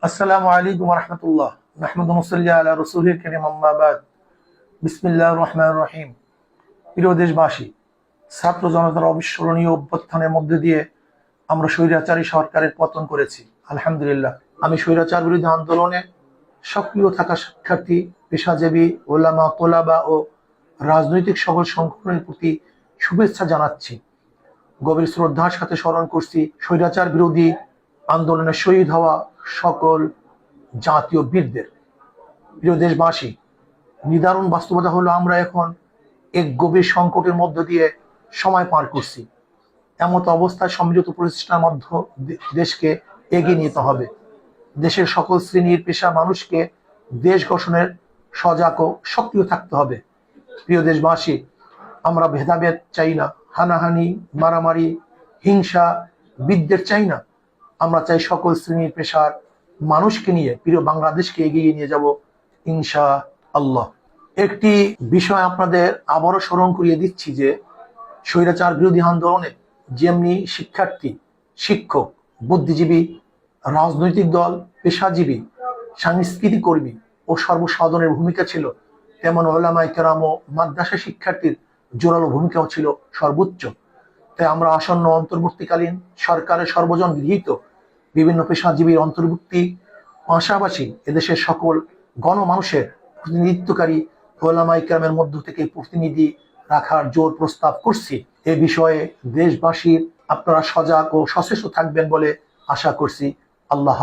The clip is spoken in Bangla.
আসসালামু আলাইকুম ওয়া রাহমাতুল্লাহ। নাহমাদু ওয়া নুসাল্লি আলা রাসূলিল কারীম, আম্মা বাদ। বিসমিল্লাহির রহমানির রহিম। প্রিয় দেশবাসী, ছাত্র জনতার অবিস্মরণীয় অভ্যুত্থানের মধ্যে দিয়ে আমরা স্বৈরাচারী সরকারের পতন করেছি, আলহামদুলিল্লাহ। আমি স্বৈরাচার বিরোধী আন্দোলনে সক্রিয় থাকা শিক্ষার্থী, পেশাজীবী, ওলামা, তোলাবা ও রাজনৈতিক সকল সংগঠনের প্রতি শুভেচ্ছা জানাচ্ছি। গভীর শ্রদ্ধার সাথে স্মরণ করছি স্বৈরাচার বিরোধী আন্দোলনে শহীদ হওয়া সকল জাতীয় বীরদের। প্রিয় দেশবাসী, নিদারুণ বাস্তবতা হলো আমরা এখন এক গভীর সংকটের মধ্য দিয়ে সময় পার করছি। এমত অবস্থায় সম্মিলিত প্রচেষ্টার মধ্য দেশকে এগিয়ে নিতে হবে। দেশের সকল শ্রেণীর পেশা মানুষকে দেশ গঠনের সজাগ ও সক্রিয় থাকতে হবে। প্রিয় দেশবাসী, আমরা ভেদাভেদ চাই না, হানাহানি, মারামারি, হিংসা, বিদ্বেষ চাই না। আমরা চাই সকল শ্রেণীর পেশার মানুষকে নিয়ে প্রিয় বাংলাদেশকে এগিয়ে নিয়ে যাব ইনশা আল্লাহ। একটি বিষয় আপনাদের আবারও স্মরণ করিয়ে দিচ্ছি যে স্বৈরাচার বিরোধী আন্দোলনে যেমনি শিক্ষার্থী, শিক্ষক, বুদ্ধিজীবী, রাজনৈতিক দল, পেশাজীবী, সাংস্কৃতিক কর্মী ও সর্বসাধারণের ভূমিকা ছিল, তেমন ওলামায়ে কেরাম ও মাদ্রাসা শিক্ষার্থীর জোরালো ভূমিকাও ছিল সর্বোচ্চ। তাই আমরা আসন্ন অন্তর্বর্তীকালীন সরকারের সর্বজন গৃহীত বিভিন্ন পেশাজীবীর অন্তর্ভুক্তি পাশাপাশি এদেশের সকল গণমানুষের প্রতিনিধিত্বকারী ওলামায়ে কেরামের মধ্য থেকে প্রতিনিধি রাখার জোর প্রস্তাব করছি। এ বিষয়ে দেশবাসীর আপনারা সজাগ ও সচেষ্ট থাকবেন বলে আশা করছি। আল্লাহ।